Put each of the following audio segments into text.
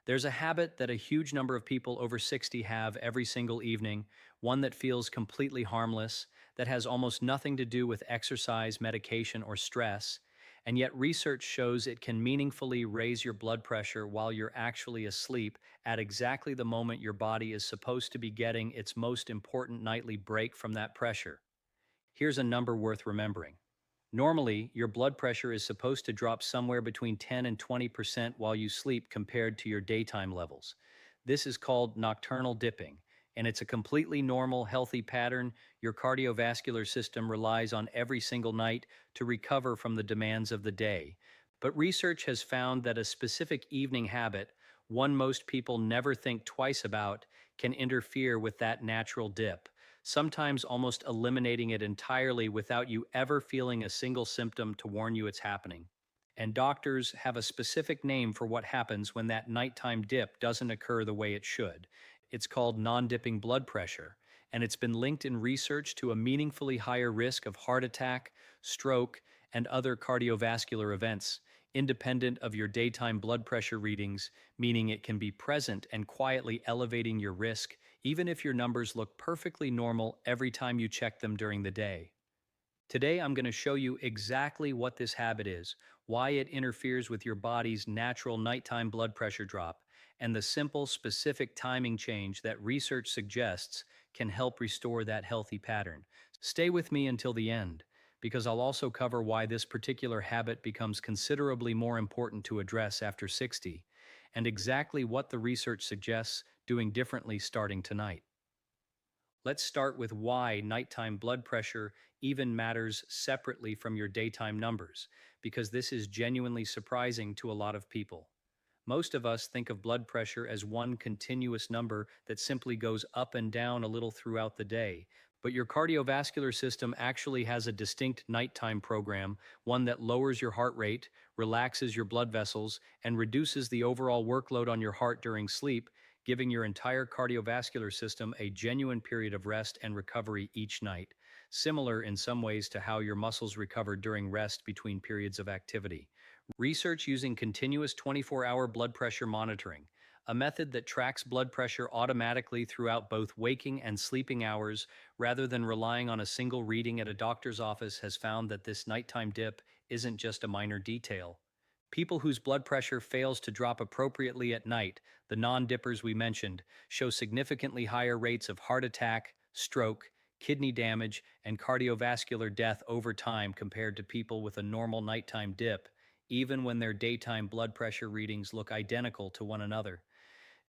There's a habit that a huge number of people over 60 have every single evening, one that feels completely harmless, that has almost nothing to do with exercise, medication, or stress, and yet research shows it can meaningfully raise your blood pressure while you're actually asleep at exactly the moment your body is supposed to be getting its most important nightly break from that pressure. Here's a number worth remembering. Normally, your blood pressure is supposed to drop somewhere between 10 and 20% while you sleep compared to your daytime levels. This is called nocturnal dipping, and it's a completely normal, healthy pattern your cardiovascular system relies on every single night to recover from the demands of the day. But research has found that a specific evening habit, one most people never think twice about, can interfere with that natural dip, sometimes almost eliminating it entirely without you ever feeling a single symptom to warn you it's happening. And doctors have a specific name for what happens when that nighttime dip doesn't occur the way it should. It's called non-dipping blood pressure, and it's been linked in research to a meaningfully higher risk of heart attack, stroke, and other cardiovascular events, independent of your daytime blood pressure readings, meaning it can be present and quietly elevating your risk, even if your numbers look perfectly normal every time you check them during the day. Today, I'm going to show you exactly what this habit is, why it interferes with your body's natural nighttime blood pressure drop, and the simple, specific timing change that research suggests can help restore that healthy pattern. Stay with me until the end, because I'll also cover why this particular habit becomes considerably more important to address after 60, and exactly what the research suggests doing differently starting tonight. Let's start with why nighttime blood pressure even matters separately from your daytime numbers, because this is genuinely surprising to a lot of people. Most of us think of blood pressure as one continuous number that simply goes up and down a little throughout the day. But your cardiovascular system actually has a distinct nighttime program, one that lowers your heart rate, relaxes your blood vessels, and reduces the overall workload on your heart during sleep, giving your entire cardiovascular system a genuine period of rest and recovery each night, similar in some ways to how your muscles recover during rest between periods of activity. Research using continuous 24-hour blood pressure monitoring, a method that tracks blood pressure automatically throughout both waking and sleeping hours rather than relying on a single reading at a doctor's office, has found that this nighttime dip isn't just a minor detail. People whose blood pressure fails to drop appropriately at night, the non-dippers we mentioned, show significantly higher rates of heart attack, stroke, kidney damage, and cardiovascular death over time compared to people with a normal nighttime dip, even when their daytime blood pressure readings look identical to one another.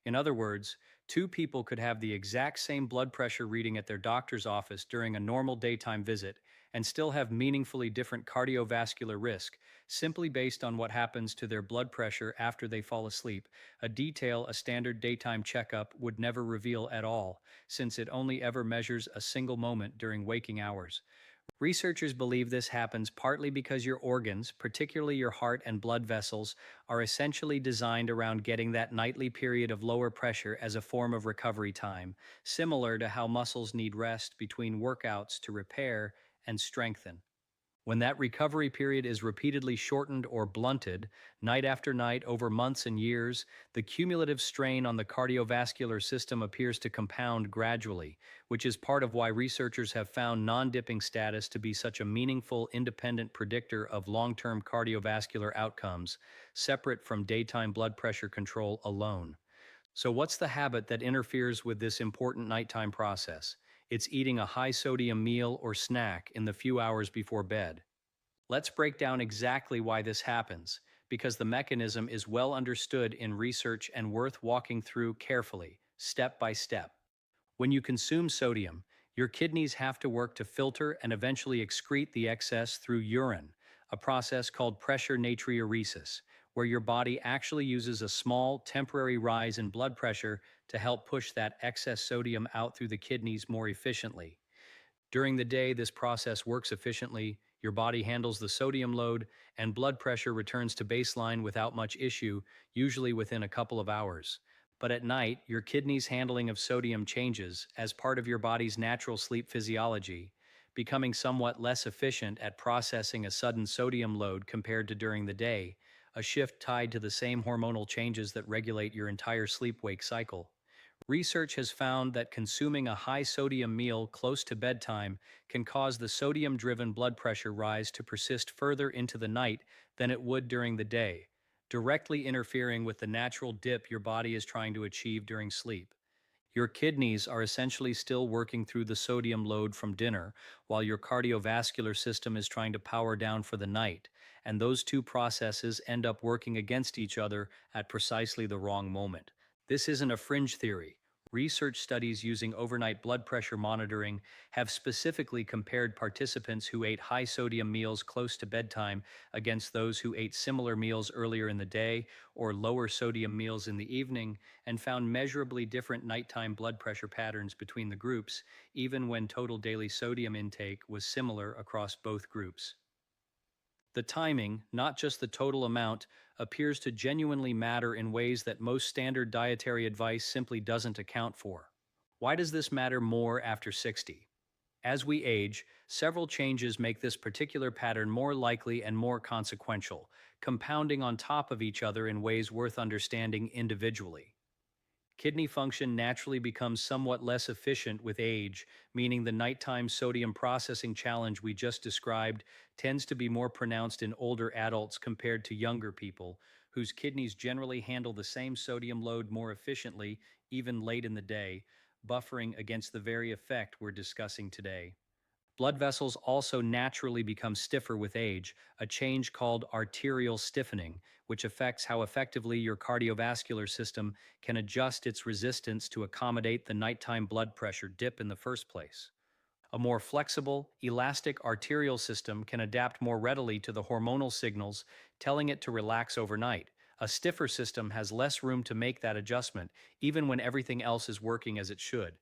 In other words, two people could have the exact same blood pressure reading at their doctor's office during a normal daytime visit and still have meaningfully different cardiovascular risk, simply based on what happens to their blood pressure after they fall asleep, a detail a standard daytime checkup would never reveal at all, since it only ever measures a single moment during waking hours. Researchers believe this happens partly because your organs, particularly your heart and blood vessels, are essentially designed around getting that nightly period of lower pressure as a form of recovery time, similar to how muscles need rest between workouts to repair and strengthen. When that recovery period is repeatedly shortened or blunted, night after night over months and years, the cumulative strain on the cardiovascular system appears to compound gradually, which is part of why researchers have found non-dipping status to be such a meaningful independent predictor of long-term cardiovascular outcomes, separate from daytime blood pressure control alone. So what's the habit that interferes with this important nighttime process? It's eating a high-sodium meal or snack in the few hours before bed. Let's break down exactly why this happens, because the mechanism is well understood in research and worth walking through carefully, step by step. When you consume sodium, your kidneys have to work to filter and eventually excrete the excess through urine, a process called pressure natriuresis, where your body actually uses a small, temporary rise in blood pressure to help push that excess sodium out through the kidneys more efficiently. During the day, this process works efficiently, your body handles the sodium load, and blood pressure returns to baseline without much issue, usually within a couple of hours. But at night, your kidneys' handling of sodium changes as part of your body's natural sleep physiology, becoming somewhat less efficient at processing a sudden sodium load compared to during the day, a shift tied to the same hormonal changes that regulate your entire sleep-wake cycle. Research has found that consuming a high sodium meal close to bedtime can cause the sodium driven blood pressure rise to persist further into the night than it would during the day, directly interfering with the natural dip your body is trying to achieve during sleep. Your kidneys are essentially still working through the sodium load from dinner, while your cardiovascular system is trying to power down for the night, and those two processes end up working against each other at precisely the wrong moment. This isn't a fringe theory. Research studies using overnight blood pressure monitoring have specifically compared participants who ate high sodium meals close to bedtime against those who ate similar meals earlier in the day or lower sodium meals in the evening, and found measurably different nighttime blood pressure patterns between the groups, even when total daily sodium intake was similar across both groups. The timing, not just the total amount, appears to genuinely matter in ways that most standard dietary advice simply doesn't account for. Why does this matter more after 60? As we age, several changes make this particular pattern more likely and more consequential, compounding on top of each other in ways worth understanding individually. Kidney function naturally becomes somewhat less efficient with age, meaning the nighttime sodium processing challenge we just described tends to be more pronounced in older adults compared to younger people, whose kidneys generally handle the same sodium load more efficiently, even late in the day, buffering against the very effect we're discussing today. Blood vessels also naturally become stiffer with age, a change called arterial stiffening, which affects how effectively your cardiovascular system can adjust its resistance to accommodate the nighttime blood pressure dip in the first place. A more flexible, elastic arterial system can adapt more readily to the hormonal signals telling it to relax overnight. A stiffer system has less room to make that adjustment, even when everything else is working as it should.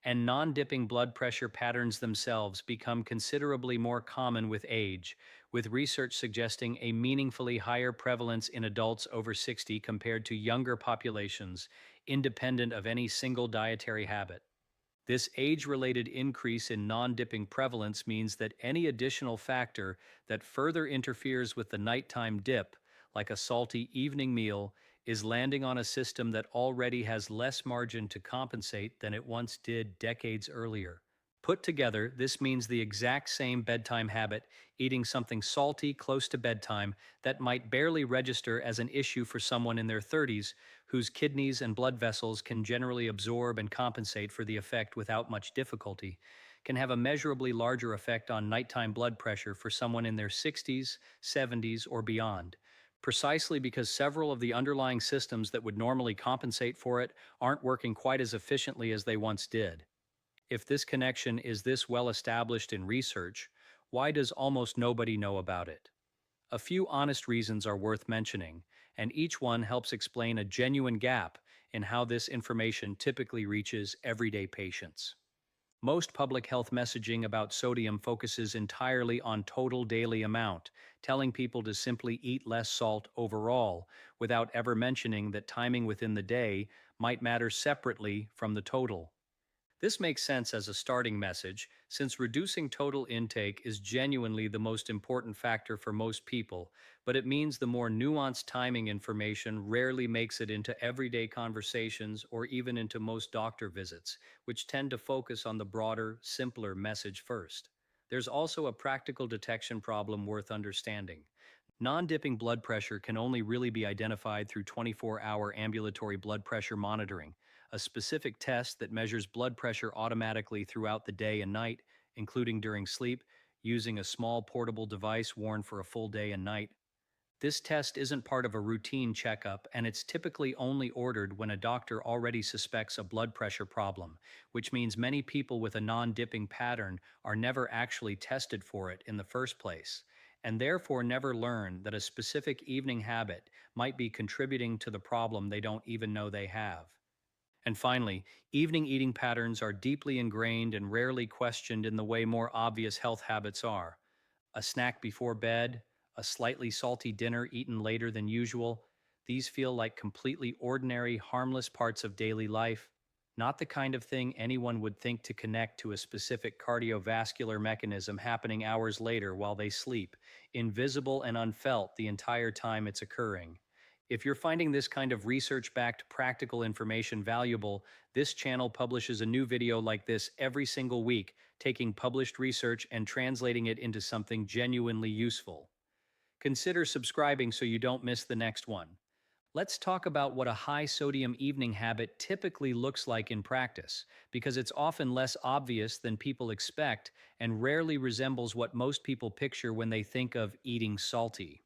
And non-dipping blood pressure patterns themselves become considerably more common with age, with research suggesting a meaningfully higher prevalence in adults over 60 compared to younger populations, independent of any single dietary habit. This age-related increase in non-dipping prevalence means that any additional factor that further interferes with the nighttime dip, like a salty evening meal, is landing on a system that already has less margin to compensate than it once did decades earlier. Put together, this means the exact same bedtime habit, eating something salty close to bedtime, that might barely register as an issue for someone in their 30s, whose kidneys and blood vessels can generally absorb and compensate for the effect without much difficulty, can have a measurably larger effect on nighttime blood pressure for someone in their 60s, 70s, or beyond, precisely because several of the underlying systems that would normally compensate for it aren't working quite as efficiently as they once did. If this connection is this well established in research, why does almost nobody know about it? A few honest reasons are worth mentioning, and each one helps explain a genuine gap in how this information typically reaches everyday patients. Most public health messaging about sodium focuses entirely on total daily amount, telling people to simply eat less salt overall, without ever mentioning that timing within the day might matter separately from the total. This makes sense as a starting message, since reducing total intake is genuinely the most important factor for most people, but it means the more nuanced timing information rarely makes it into everyday conversations or even into most doctor visits, which tend to focus on the broader, simpler message first. There's also a practical detection problem worth understanding. Non-dipping blood pressure can only really be identified through 24-hour ambulatory blood pressure monitoring, a specific test that measures blood pressure automatically throughout the day and night, including during sleep, using a small portable device worn for a full day and night. This test isn't part of a routine checkup, and it's typically only ordered when a doctor already suspects a blood pressure problem, which means many people with a non-dipping pattern are never actually tested for it in the first place, and therefore never learn that a specific evening habit might be contributing to the problem they don't even know they have. And finally, evening eating patterns are deeply ingrained and rarely questioned in the way more obvious health habits are. A snack before bed, a slightly salty dinner eaten later than usual, these feel like completely ordinary, harmless parts of daily life. not the kind of thing anyone would think to connect to a specific cardiovascular mechanism happening hours later while they sleep, invisible and unfelt the entire time it's occurring. If you're finding this kind of research-backed practical information valuable, this channel publishes a new video like this every single week, taking published research and translating it into something genuinely useful. Consider subscribing so you don't miss the next one. Let's talk about what a high sodium evening habit typically looks like in practice, because it's often less obvious than people expect and rarely resembles what most people picture when they think of eating salty.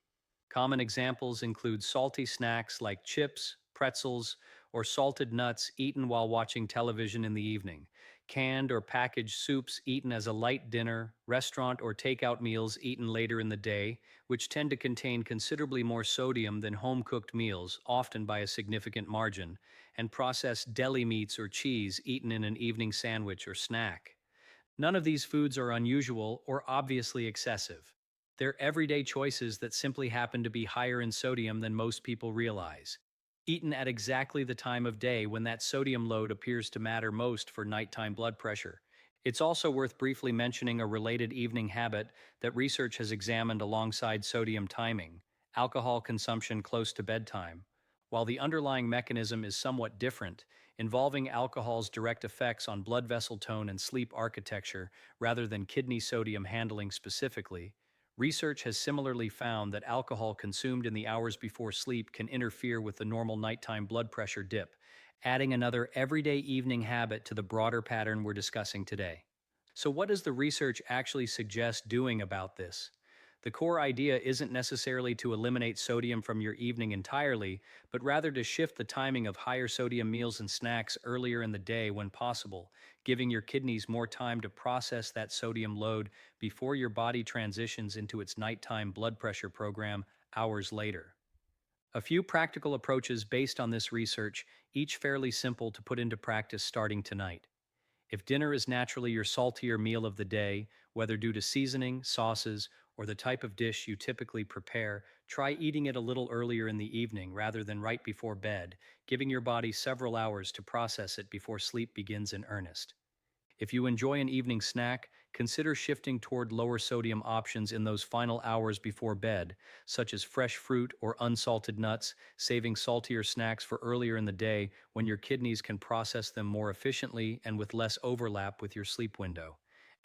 Common examples include salty snacks like chips, pretzels, or salted nuts eaten while watching television in the evening, canned or packaged soups eaten as a light dinner, restaurant or takeout meals eaten later in the day, which tend to contain considerably more sodium than home-cooked meals, often by a significant margin, and processed deli meats or cheese eaten in an evening sandwich or snack. None of these foods are unusual or obviously excessive. They're everyday choices that simply happen to be higher in sodium than most people realize, eaten at exactly the time of day when that sodium load appears to matter most for nighttime blood pressure. It's also worth briefly mentioning a related evening habit that research has examined alongside sodium timing: alcohol consumption close to bedtime. While the underlying mechanism is somewhat different, involving alcohol's direct effects on blood vessel tone and sleep architecture rather than kidney sodium handling specifically, research has similarly found that alcohol consumed in the hours before sleep can interfere with the normal nighttime blood pressure dip, adding another everyday evening habit to the broader pattern we're discussing today. So, what does the research actually suggest doing about this? The core idea isn't necessarily to eliminate sodium from your evening entirely, but rather to shift the timing of higher sodium meals and snacks earlier in the day when possible, giving your kidneys more time to process that sodium load before your body transitions into its nighttime blood pressure program hours later. A few practical approaches based on this research, each fairly simple to put into practice starting tonight. If dinner is naturally your saltier meal of the day, whether due to seasoning, sauces, or the type of dish you typically prepare, try eating it a little earlier in the evening rather than right before bed, giving your body several hours to process it before sleep begins in earnest. If you enjoy an evening snack, consider shifting toward lower sodium options in those final hours before bed, such as fresh fruit or unsalted nuts, saving saltier snacks for earlier in the day when your kidneys can process them more efficiently and with less overlap with your sleep window.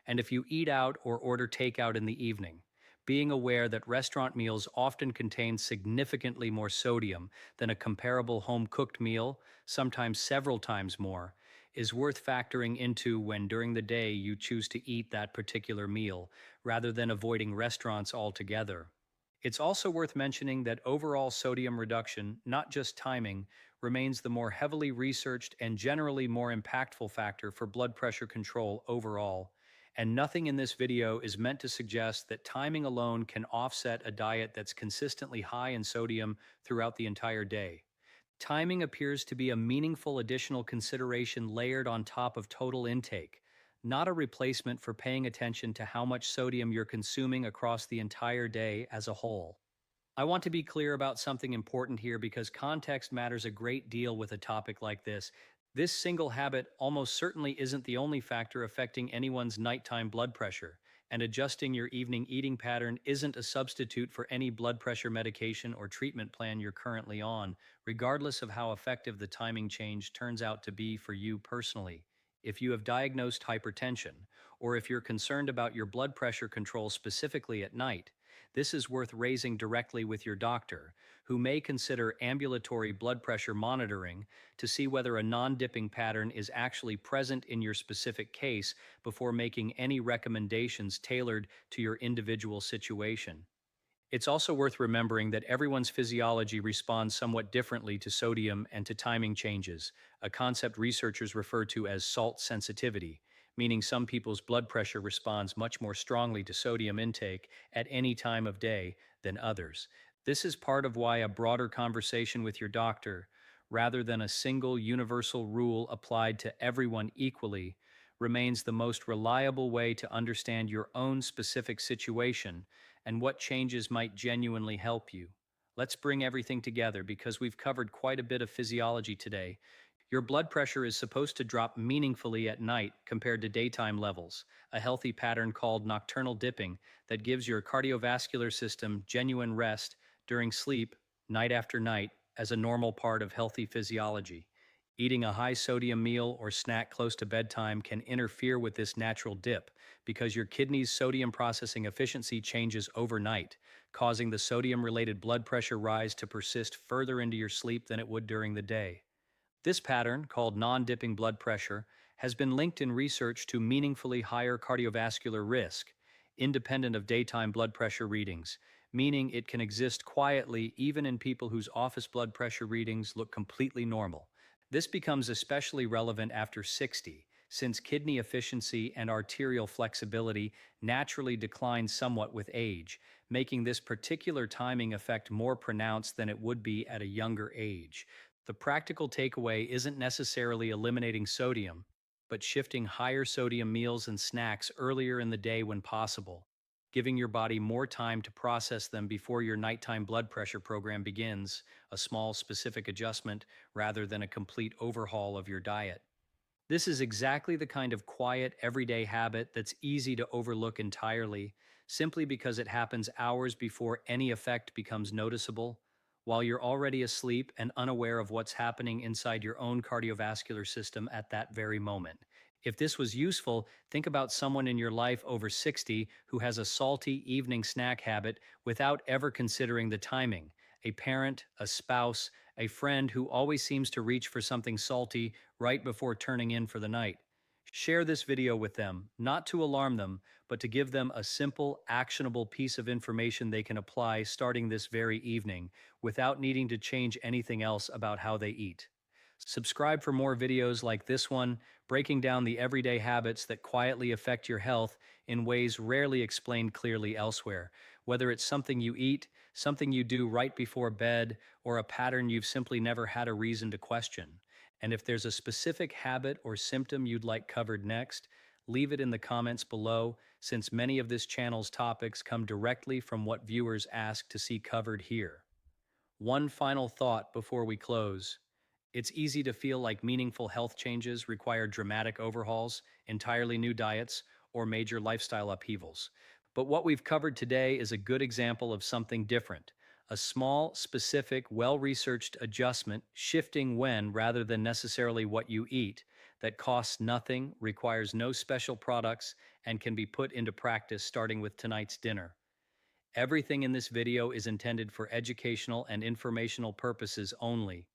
And if you eat out or order takeout in the evening, being aware that restaurant meals often contain significantly more sodium than a comparable home-cooked meal, sometimes several times more, is worth factoring into when during the day you choose to eat that particular meal, rather than avoiding restaurants altogether. It's also worth mentioning that overall sodium reduction, not just timing, remains the more heavily researched and generally more impactful factor for blood pressure control overall. And nothing in this video is meant to suggest that timing alone can offset a diet that's consistently high in sodium throughout the entire day. Timing appears to be a meaningful additional consideration layered on top of total intake, not a replacement for paying attention to how much sodium you're consuming across the entire day as a whole. I want to be clear about something important here because context matters a great deal with a topic like this. This single habit almost certainly isn't the only factor affecting anyone's nighttime blood pressure, and adjusting your evening eating pattern isn't a substitute for any blood pressure medication or treatment plan you're currently on, regardless of how effective the timing change turns out to be for you personally. If you have diagnosed hypertension, or if you're concerned about your blood pressure control specifically at night, this is worth raising directly with your doctor, who may consider ambulatory blood pressure monitoring to see whether a non-dipping pattern is actually present in your specific case before making any recommendations tailored to your individual situation. It's also worth remembering that everyone's physiology responds somewhat differently to sodium and to timing changes, a concept researchers refer to as salt sensitivity, meaning some people's blood pressure responds much more strongly to sodium intake at any time of day than others. This is part of why a broader conversation with your doctor, rather than a single universal rule applied to everyone equally, remains the most reliable way to understand your own specific situation and what changes might genuinely help you. Let's bring everything together because we've covered quite a bit of physiology today. Your blood pressure is supposed to drop meaningfully at night compared to daytime levels, a healthy pattern called nocturnal dipping that gives your cardiovascular system genuine rest during sleep, night after night, as a normal part of healthy physiology. Eating a high sodium meal or snack close to bedtime can interfere with this natural dip because your kidney's sodium processing efficiency changes overnight, causing the sodium related blood pressure rise to persist further into your sleep than it would during the day. This pattern, called non-dipping blood pressure, has been linked in research to meaningfully higher cardiovascular risk, independent of daytime blood pressure readings, meaning it can exist quietly even in people whose office blood pressure readings look completely normal. This becomes especially relevant after 60, since kidney efficiency and arterial flexibility naturally decline somewhat with age, making this particular timing effect more pronounced than it would be at a younger age. The practical takeaway isn't necessarily eliminating sodium, but shifting higher sodium meals and snacks earlier in the day when possible, giving your body more time to process them before your nighttime blood pressure program begins, a small specific adjustment rather than a complete overhaul of your diet. This is exactly the kind of quiet, everyday habit that's easy to overlook entirely, simply because it happens hours before any effect becomes noticeable, while you're already asleep and unaware of what's happening inside your own cardiovascular system at that very moment. If this was useful, think about someone in your life over 60 who has a salty evening snack habit without ever considering the timing. A parent, a spouse, a friend who always seems to reach for something salty right before turning in for the night. Share this video with them, not to alarm them, but to give them a simple, actionable piece of information they can apply starting this very evening without needing to change anything else about how they eat. Subscribe for more videos like this one, breaking down the everyday habits that quietly affect your health in ways rarely explained clearly elsewhere. Whether it's something you eat, something you do right before bed, or a pattern you've simply never had a reason to question. And if there's a specific habit or symptom you'd like covered next, leave it in the comments below, since many of this channel's topics come directly from what viewers ask to see covered here. One final thought before we close. It's easy to feel like meaningful health changes require dramatic overhauls, entirely new diets, or major lifestyle upheavals. But what we've covered today is a good example of something different. A small, specific, well-researched adjustment, shifting when rather than necessarily what you eat, that costs nothing, requires no special products, and can be put into practice starting with tonight's dinner. Everything in this video is intended for educational and informational purposes only.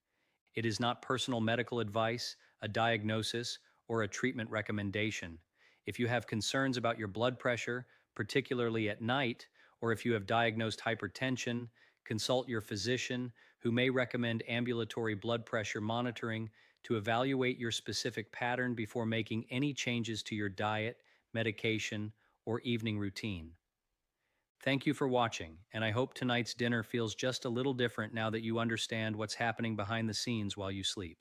It is not personal medical advice, a diagnosis, or a treatment recommendation. If you have concerns about your blood pressure, particularly at night, or if you have diagnosed hypertension, consult your physician, who may recommend ambulatory blood pressure monitoring to evaluate your specific pattern before making any changes to your diet, medication, or evening routine. Thank you for watching, and I hope tonight's dinner feels just a little different now that you understand what's happening behind the scenes while you sleep.